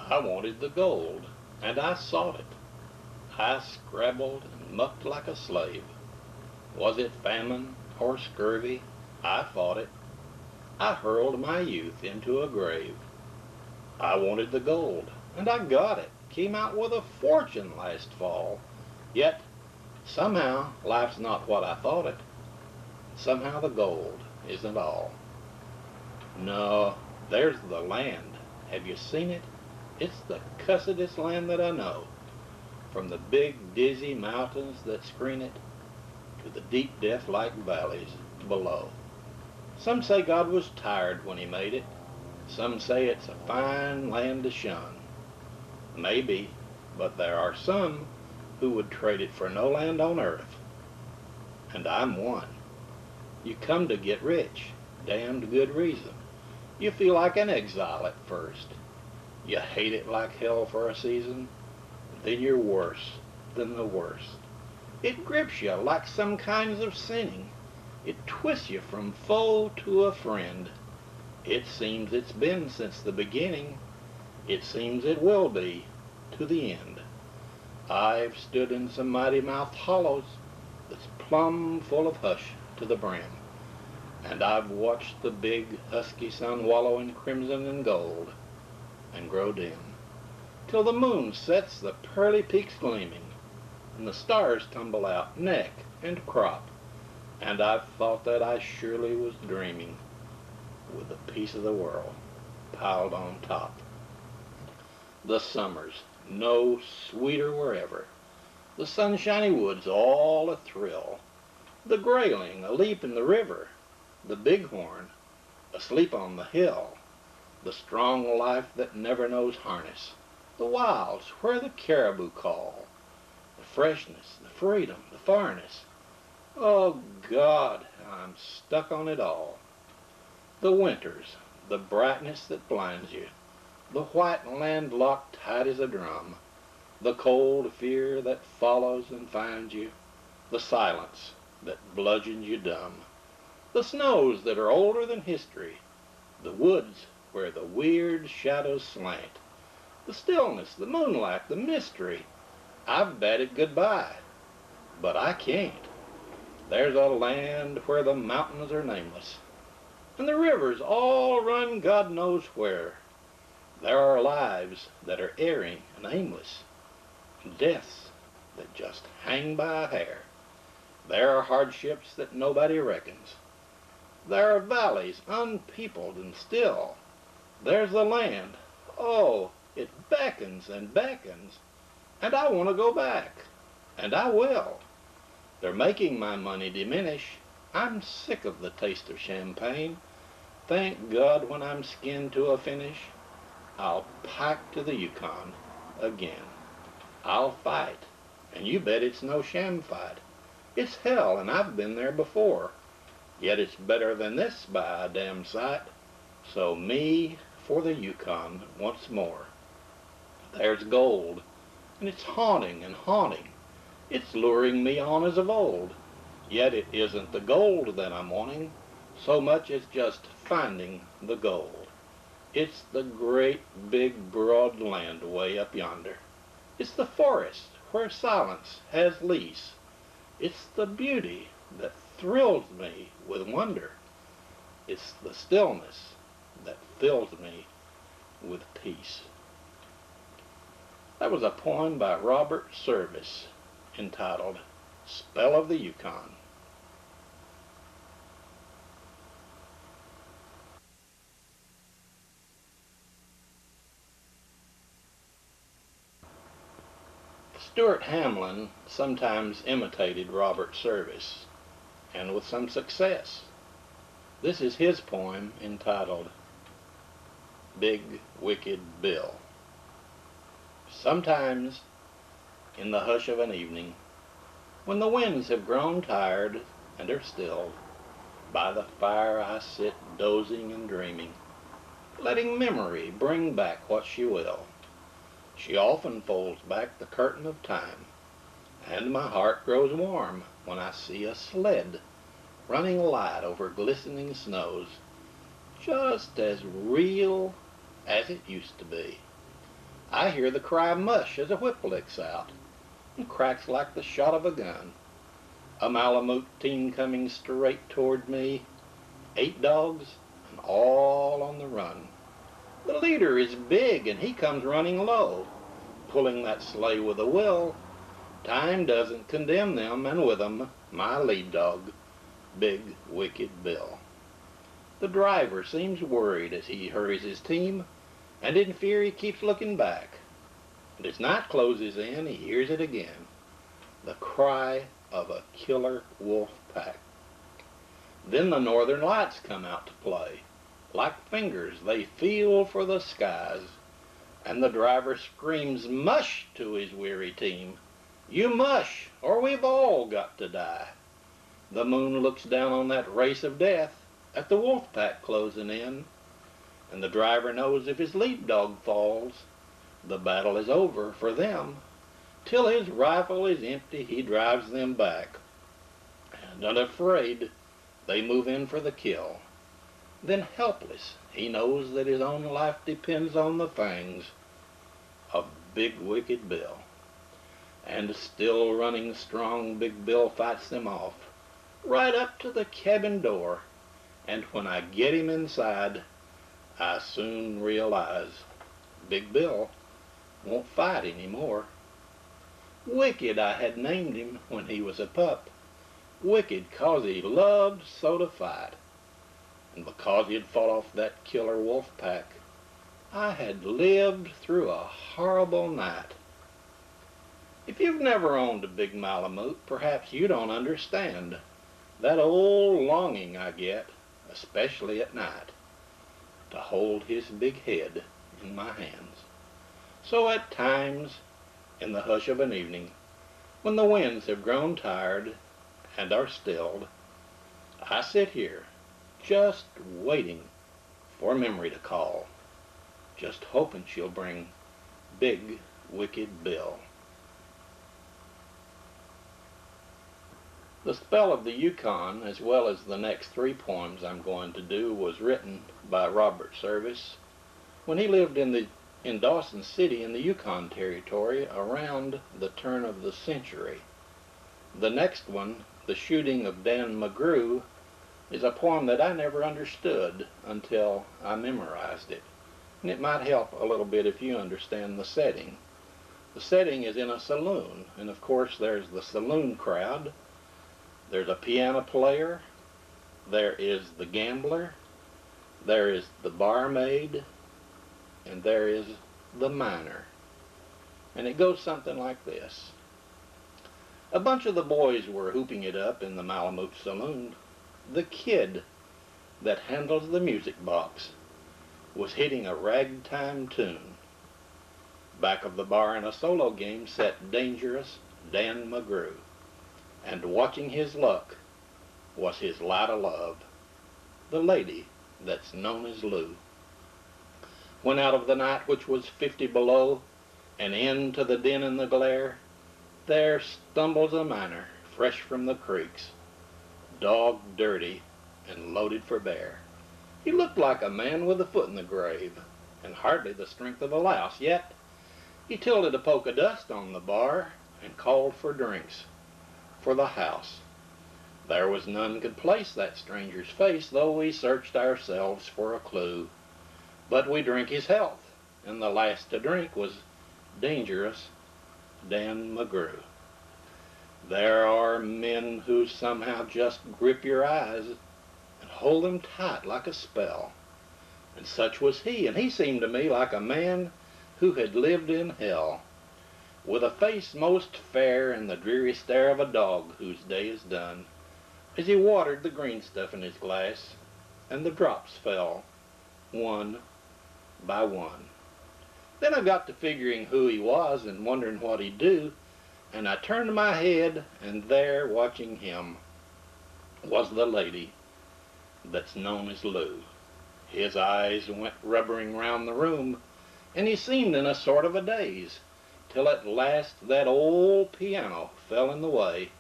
I wanted the gold, and I sought it. I scrabbled and mucked like a slave. Was it famine or scurvy? I fought it. I hurled my youth into a grave. I wanted the gold, and I got it. Came out with a fortune last fall. Yet, somehow, life's not what I thought it. Somehow the gold isn't all. No, there's the land. Have you seen it? It's the cussedest land that I know. From the big, dizzy mountains that screen it to the deep, death-like valleys below. Some say God was tired when he made it. Some say it's a fine land to shun. Maybe, but there are some who would trade it for no land on earth. And I'm one. You come to get rich, damned good reason. You feel like an exile at first. You hate it like hell for a season. Then you're worse than the worst. It grips you like some kinds of sinning. It twists you from foe to a friend. It seems it's been since the beginning. It seems it will be to the end. I've stood in some mighty-mouthed hollows that's plumb full of hush to the brim. And I've watched the big, husky sun wallow in crimson and gold and grow dim, till the moon sets the pearly peaks gleaming, and the stars tumble out neck and crop, and I've thought that I surely was dreaming, with a piece of the world piled on top. The summers, no sweeter wherever, the sunshiny woods all a thrill, the grayling a-leap in the river, the bighorn asleep on the hill, the strong life that never knows harness, the wilds where the caribou call, the freshness, the freedom, the farness. Oh God, I'm stuck on it all. The winters, the brightness that blinds you, the white land locked tight as a drum, the cold fear that follows and finds you, the silence that bludgeons you dumb, the snows that are older than history, the woods where the weird shadows slant, the stillness, the moonlight, the mystery. I've batted goodbye, but I can't. There's a land where the mountains are nameless, and the rivers all run God knows where. There are lives that are erring and aimless, and deaths that just hang by a hair. There are hardships that nobody reckons. There are valleys unpeopled and still. There's the land. Oh, it beckons and beckons. And I want to go back. And I will. They're making my money diminish. I'm sick of the taste of champagne. Thank God when I'm skinned to a finish, I'll pike to the Yukon again. I'll fight. And you bet it's no sham fight. It's hell, and I've been there before. Yet it's better than this by a damn sight. So me for the Yukon once more. There's gold, and it's haunting and haunting. It's luring me on as of old. Yet it isn't the gold that I'm wanting, so much as just finding the gold. It's the great big broad land way up yonder. It's the forest where silence has lease. It's the beauty that thrills me with wonder. It's the stillness that fills me with peace. That was a poem by Robert Service entitled Spell of the Yukon. Stuart Hamlin sometimes imitated Robert Service, and with some success. This is his poem entitled Big Wicked Bill. Sometimes, in the hush of an evening, when the winds have grown tired and are stilled, by the fire I sit dozing and dreaming, letting memory bring back what she will. She often folds back the curtain of time, and my heart grows warm when I see a sled running light over glistening snows, just as real as it used to be. I hear the cry mush as a whip licks out and cracks like the shot of a gun. A Malamute team coming straight toward me, 8 dogs and all on the run. The leader is big and he comes running low, pulling that sleigh with a will. Time doesn't condemn them, and with 'em my lead dog, Big Wicked Bill. The driver seems worried as he hurries his team, and in fear he keeps looking back. But as night closes in, he hears it again, the cry of a killer wolf pack. Then the northern lights come out to play. Like fingers they feel for the skies, and the driver screams mush to his weary team. You mush, or we've all got to die. The moon looks down on that race of death at the wolf pack closing in, and the driver knows if his lead dog falls, the battle is over for them. Till his rifle is empty, he drives them back, and unafraid, they move in for the kill. Then helpless, he knows that his own life depends on the fangs of Big Wicked Bill. And still running strong, Big Bill fights them off, right up to the cabin door. And when I get him inside, I soon realize Big Bill won't fight anymore. Wicked I had named him when he was a pup, wicked 'cause he loved so to fight. And because he had fought off that killer wolf pack, I had lived through a horrible night. If you've never owned a big Malamute, perhaps you don't understand that old longing I get, especially at night, to hold his big head in my hands. So at times, in the hush of an evening, when the winds have grown tired and are stilled, I sit here, just waiting for memory to call, just hoping she'll bring Big Wicked Bill. The spell of the Yukon, as well as the next 3 poems I'm going to do, was written by Robert Service when he lived in Dawson City in the Yukon Territory around the turn of the century. The next one, The Shooting of Dan McGrew, is a poem that I never understood until I memorized it. And it might help a little bit if you understand the setting. The setting is in a saloon, and of course there's the saloon crowd. There's a piano player, there is the gambler, there is the barmaid, and there is the miner. And it goes something like this. A bunch of the boys were hooping it up in the Malamute saloon. The kid that handles the music box was hitting a ragtime tune. Back of the bar in a solo game sat dangerous Dan McGrew, and watching his luck was his light o' love, the lady that's known as Lou. When out of the night which was 50 below, and into the din and the glare, there stumbles a miner fresh from the creeks, dog dirty and loaded for bear. He looked like a man with a foot in the grave, and hardly the strength of a louse, yet he tilted a poke of dust on the bar and called for drinks for the house. There was none could place that stranger's face, though we searched ourselves for a clue. But we drink his health, and the last to drink was dangerous Dan McGrew. There are men who somehow just grip your eyes and hold them tight like a spell. And such was he, and he seemed to me like a man who had lived in hell, with a face most fair and the dreary stare of a dog whose day is done, as he watered the green stuff in his glass, and the drops fell, one by one. Then I got to figuring who he was and wondering what he'd do, and I turned my head, and there, watching him, was the lady that's known as Lou. His eyes went rubbering round the room, and he seemed in a sort of a daze, till at last that old piano fell in the way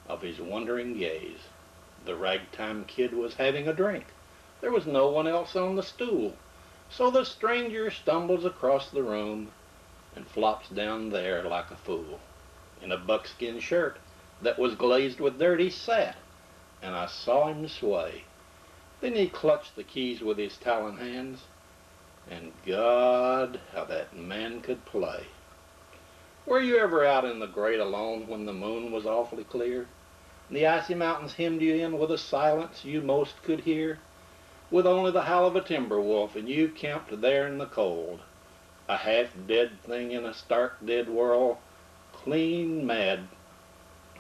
of his wondering gaze. The ragtime kid was having a drink. There was no one else on the stool, so the stranger stumbles across the room and flops down there like a fool. In a buckskin shirt that was glazed with dirt he sat, and I saw him sway. Then he clutched the keys with his talon hands, and God, how that man could play. Were you ever out in the great alone when the moon was awfully clear, and the icy mountains hemmed you in with a silence you most could hear, with only the howl of a timber wolf, and you camped there in the cold, a half-dead thing in a stark dead whirl, clean mad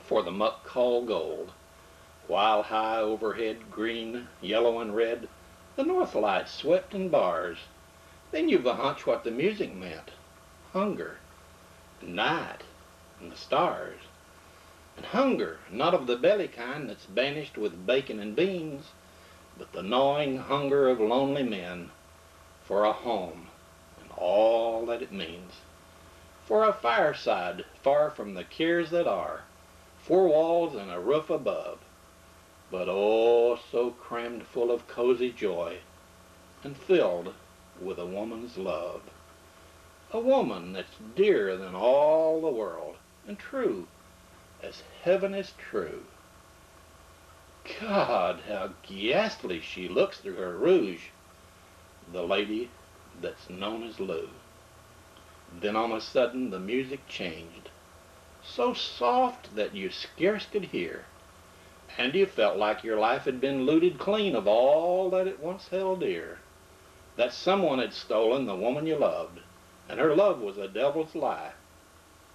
for the muck called gold, while high overhead, green, yellow, and red, the north lights swept in bars? Then you've a hunch what the music meant. Hunger, and night, and the stars. And hunger, not of the belly kind that's banished with bacon and beans, but the gnawing hunger of lonely men for a home and all that it means. For a fireside far from the cares that are, four walls and a roof above, but oh so crammed full of cozy joy and filled with a woman's love. A woman that's dearer than all the world and true as heaven is true. God, how ghastly she looks through her rouge, the lady that's known as Lou. Then on a sudden the music changed, so soft that you scarce could hear, and you felt like your life had been looted clean of all that it once held dear, that someone had stolen the woman you loved, and her love was a devil's lie,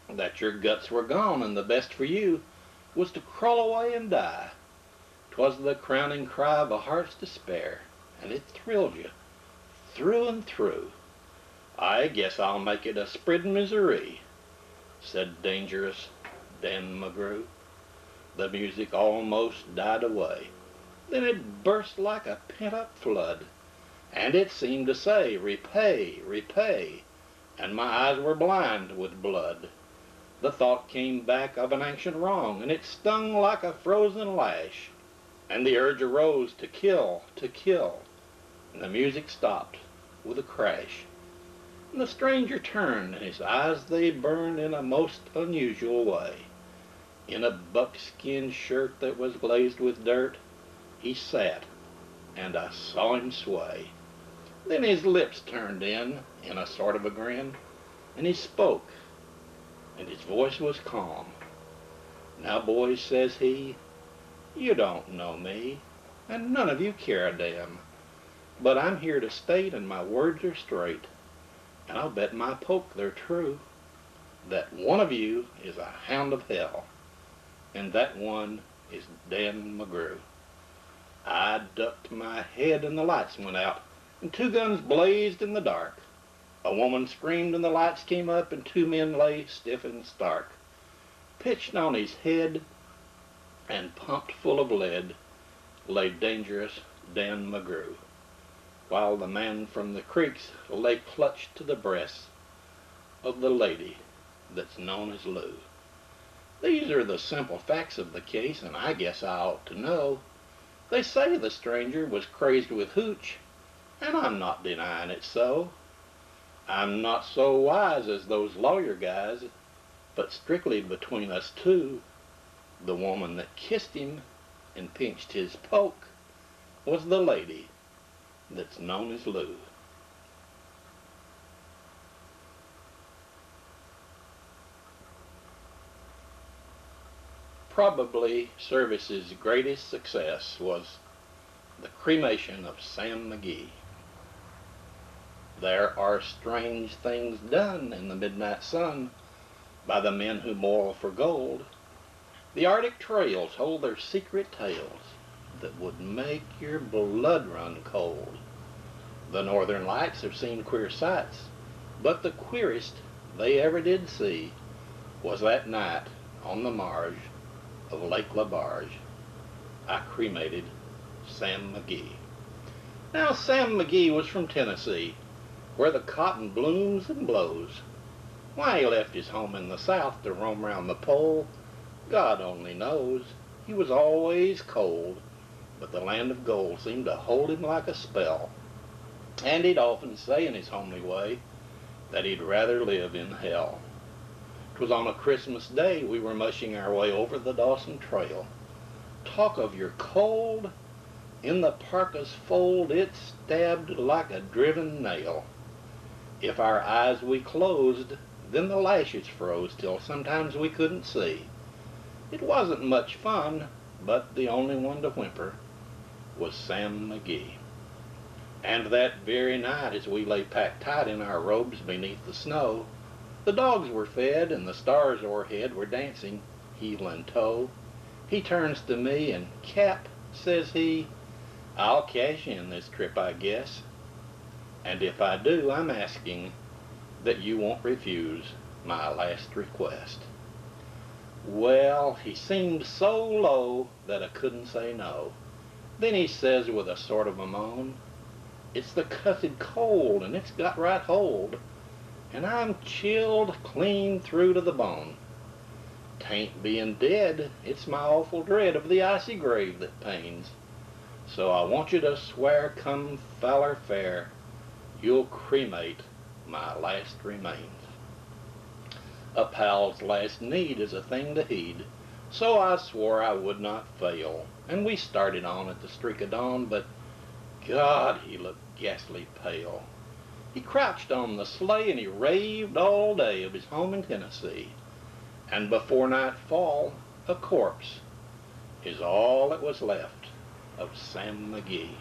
that your guts were gone and the best for you was to crawl away and die. 'Twas the crowning cry of a heart's despair, and it thrilled you through and through. I guess I'll make it a spread misery, said dangerous Dan McGrew. The music almost died away. Then it burst like a pent-up flood, and it seemed to say, repay, repay, and my eyes were blind with blood. The thought came back of an ancient wrong, and it stung like a frozen lash, and the urge arose to kill, and the music stopped with a crash. And the stranger turned, and his eyes they burned in a most unusual way. In a buckskin shirt that was glazed with dirt, he sat, and I saw him sway. Then his lips turned in a sort of a grin, and he spoke, and his voice was calm. Now, boys, says he, you don't know me, and none of you care a damn, but I'm here to state, and my words are straight, and I'll bet my poke they're true, that one of you is a hound of hell, and that one is Dan McGrew. I ducked my head and the lights went out, and two guns blazed in the dark. A woman screamed and the lights came up, and two men lay stiff and stark. Pitched on his head and pumped full of lead lay dangerous Dan McGrew, while the man from the creeks lay clutched to the breasts of the lady that's known as Lou. These are the simple facts of the case, and I guess I ought to know. They say the stranger was crazed with hooch, and I'm not denying it so. I'm not so wise as those lawyer guys, but strictly between us two, the woman that kissed him and pinched his poke was the lady that's known as Lou. Probably Service's greatest success was the Cremation of Sam McGee. There are strange things done in the midnight sun by the men who moil for gold. The Arctic trails hold their secret tales that would make your blood run cold. The Northern Lights have seen queer sights, but the queerest they ever did see was that night on the marge of Lake LaBarge. I cremated Sam McGee. Now, Sam McGee was from Tennessee, where the cotton blooms and blows. Why he left his home in the South to roam round the pole, God only knows. He was always cold, but the land of gold seemed to hold him like a spell. And he'd often say in his homely way, that he'd rather live in hell. 'Twas on a Christmas day we were mushing our way over the Dawson Trail. Talk of your cold! In the parka's fold it stabbed like a driven nail. If our eyes we closed, then the lashes froze till sometimes we couldn't see. It wasn't much fun, but the only one to whimper was Sam McGee. And that very night, as we lay packed tight in our robes beneath the snow, the dogs were fed and the stars o'erhead were dancing heel and toe. He turns to me and, "Cap," says he, "I'll cash in this trip, I guess. And if I do, I'm asking that you won't refuse my last request." Well, he seemed so low that I couldn't say no. Then he says with a sort of a moan, "It's the cussed cold, and it's got right hold, and I'm chilled clean through to the bone. 'Tain't being dead, it's my awful dread of the icy grave that pains. So I want you to swear, come foul or fair, you'll cremate my last remains." A pal's last need is a thing to heed, so I swore I would not fail, and we started on at the streak of dawn, but God, he looked ghastly pale. He crouched on the sleigh and he raved all day of his home in Tennessee, and before nightfall a corpse is all that was left of Sam McGee.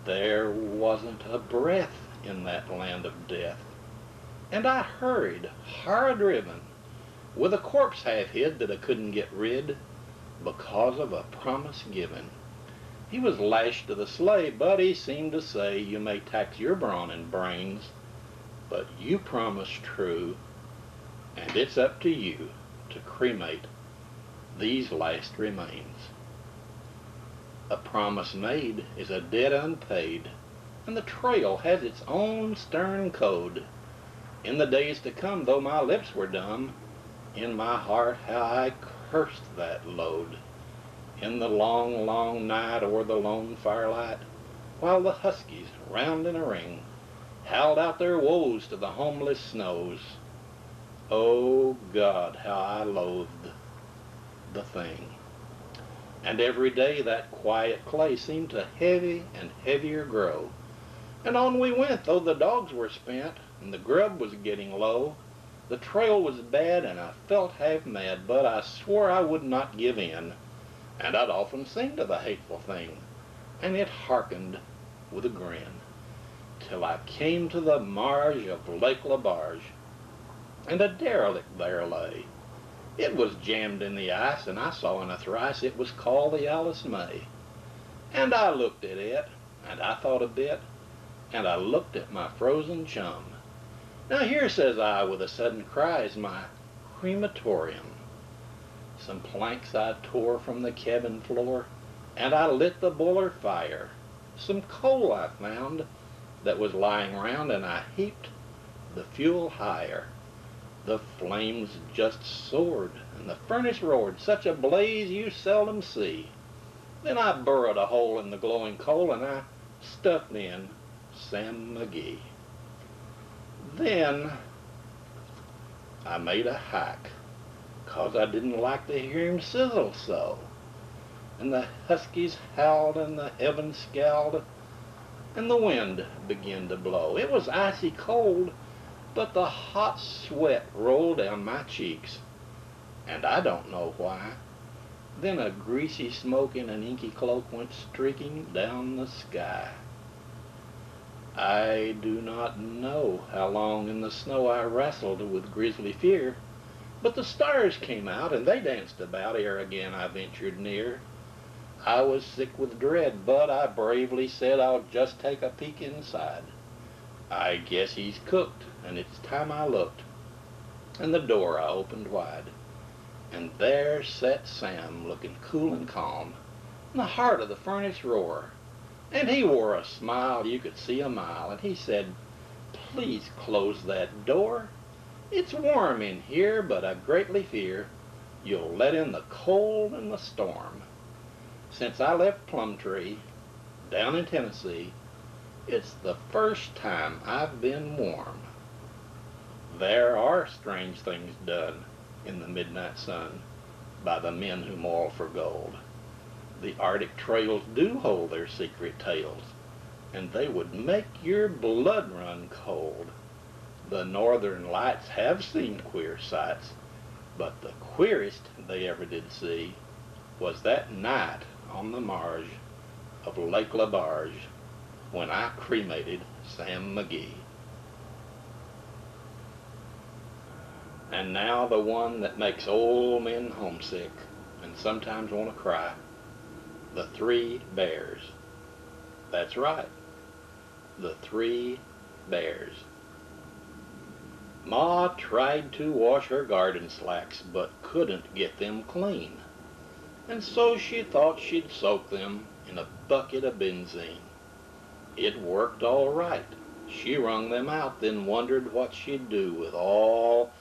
There wasn't a breath in that land of death, and I hurried, hard-driven, with a corpse half hid that I couldn't get rid because of a promise given. He was lashed to the sleigh, but he seemed to say, "You may tax your brawn and brains, but you promised true, and it's up to you to cremate these last remains." A promise made is a debt unpaid, and the trail has its own stern code. In the days to come, though my lips were dumb, in my heart how I cursed that load. In the long, long night o'er the lone firelight, while the huskies, round in a ring, howled out their woes to the homeless snows, oh God, how I loathed the thing. And every day that quiet clay seemed to heavy and heavier grow, and on we went, though the dogs were spent and the grub was getting low. The trail was bad and I felt half mad, but I swore I would not give in, and I'd often sing to the hateful thing, and it hearkened with a grin, till I came to the marge of Lake LaBarge, and a derelict there lay. It was jammed in the ice, and I saw in a thrice it was called the Alice May. And I looked at it, and I thought a bit, and I looked at my frozen chum. "Now here," says I with a sudden cry, "is my crematorium." Some planks I tore from the cabin floor, and I lit the boiler fire. Some coal I found that was lying round, and I heaped the fuel higher. The flames just soared, and the furnace roared, such a blaze you seldom see. Then I burrowed a hole in the glowing coal, and I stuffed in Sam McGee. Then I made a hike, 'cause I didn't like to hear him sizzle so. And the huskies howled, and the heavens scowled, and the wind began to blow. It was icy cold, but the hot sweat rolled down my cheeks, and I don't know why. Then a greasy smoke in an inky cloak went streaking down the sky. I do not know how long in the snow I wrestled with grisly fear, but the stars came out and they danced about ere again I ventured near. I was sick with dread, but I bravely said, "I'll just take a peek inside. I guess he's cooked, and it's time I looked." And the door I opened wide, and there sat Sam, looking cool and calm, in the heart of the furnace roar. And he wore a smile you could see a mile, and he said, "Please close that door. It's warm in here, but I greatly fear you'll let in the cold and the storm. Since I left Plumtree, down in Tennessee, It's the first time I've been warm. There are strange things done in the midnight sun by the men who moil for gold. The Arctic trails do hold their secret tales, and they would make your blood run cold. The northern lights have seen queer sights, but the queerest they ever did see was that night on the marge of Lake LaBarge when I cremated Sam McGee. And now the one that makes old men homesick and sometimes want to cry. The three bears. That's right, the three bears. Ma tried to wash her garden slacks, but couldn't get them clean. And so she thought she'd soak them in a bucket of benzene. It worked all right. She wrung them out, then wondered what she'd do with all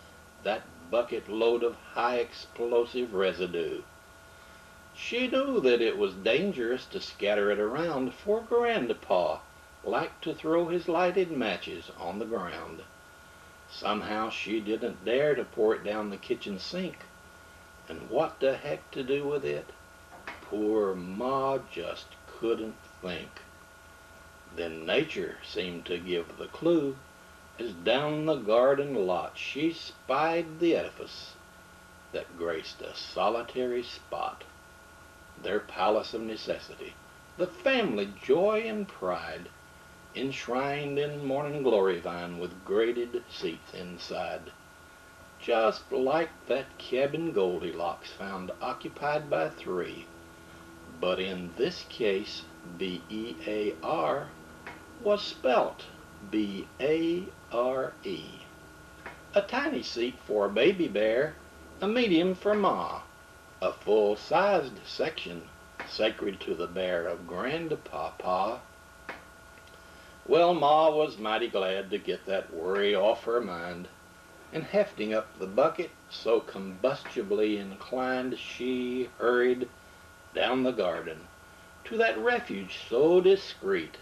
that bucket load of high explosive residue. She knew that it was dangerous to scatter it around, for Grandpa liked to throw his lighted matches on the ground. Somehow she didn't dare to pour it down the kitchen sink. And what the heck to do with it? Poor Ma just couldn't think. Then nature seemed to give the clue, as down the garden lot she spied the edifice that graced a solitary spot, their palace of necessity, the family joy and pride, enshrined in morning glory vine with graded seats inside, just like that cabin Goldilocks found occupied by three. But in this case, B-E-A-R was spelt B-A-R-E. A tiny seat for a baby bear, a medium for Ma, a full-sized section sacred to the bear of Grandpapa. Well, Ma was mighty glad to get that worry off her mind, and hefting up the bucket, so combustibly inclined, she hurried down the garden to that refuge so discreet,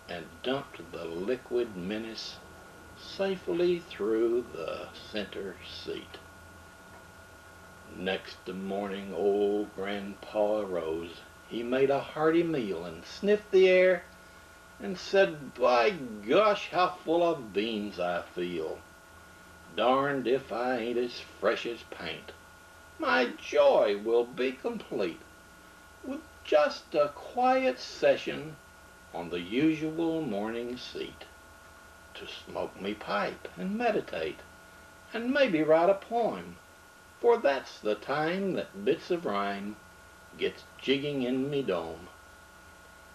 and dumped the liquid menace safely through the center seat. Next morning old Grandpa arose. He made a hearty meal and sniffed the air and said, "By gosh, how full of beans I feel. Darned if I ain't as fresh as paint. My joy will be complete with just a quiet session on the usual morning seat, to smoke me pipe and meditate, and maybe write a poem, for that's the time that bits of rhyme gets jigging in me dome."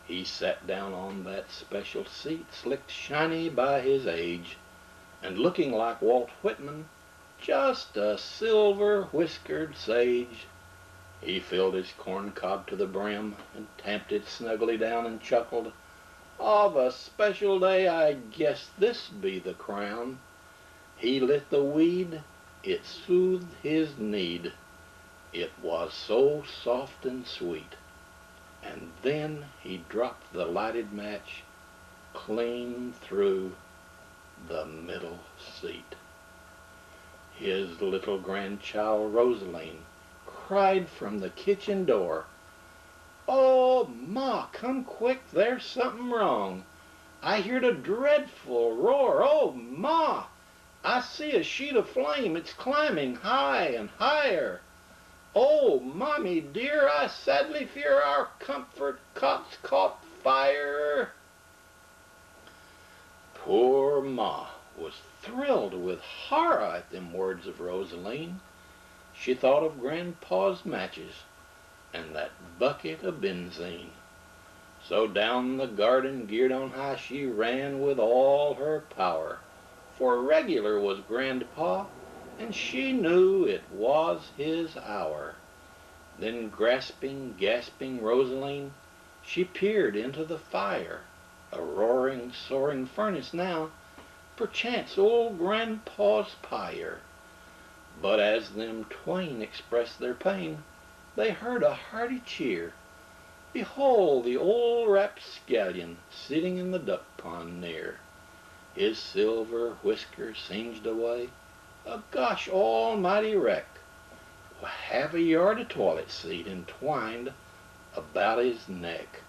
He sat down on that special seat, slicked shiny by his age, and looking like Walt Whitman, just a silver-whiskered sage. He filled his corncob to the brim and tamped it snugly down and chuckled, "Of a special day I guess this be the crown." He lit the weed, it soothed his need, it was so soft and sweet. And then he dropped the lighted match clean through the middle seat. His little grandchild Rosaline cried from the kitchen door, "Oh, Ma, come quick, there's something wrong. I heard a dreadful roar. Oh, Ma, I see a sheet of flame. It's climbing high and higher. Oh, Mommy dear, I sadly fear our comfort cot's caught fire." Poor Ma was thrilled with horror at them words of Rosaline. She thought of Grandpa's matches and that bucket of benzene. So down the garden, geared on high, she ran with all her power, for regular was Grandpa, and she knew it was his hour. Then gasping Rosaline, she peered into the fire, a roaring, soaring furnace now, perchance old Grandpa's pyre. But as them twain expressed their pain, they heard a hearty cheer. Behold the old rapscallion sitting in the duck pond near, his silver whiskers singed away, a gosh almighty wreck, with half a yard of toilet seat entwined about his neck.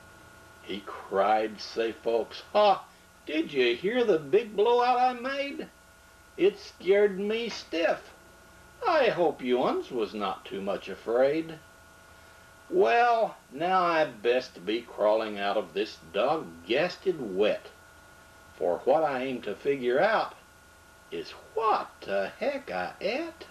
He cried, say folks, "Ha! Did you hear the big blowout I made? It scared me stiff. I hope you uns was not too much afraid." Well, now I best be crawling out of this dog-gasted wet, for what I aim to figure out is what the heck I ate.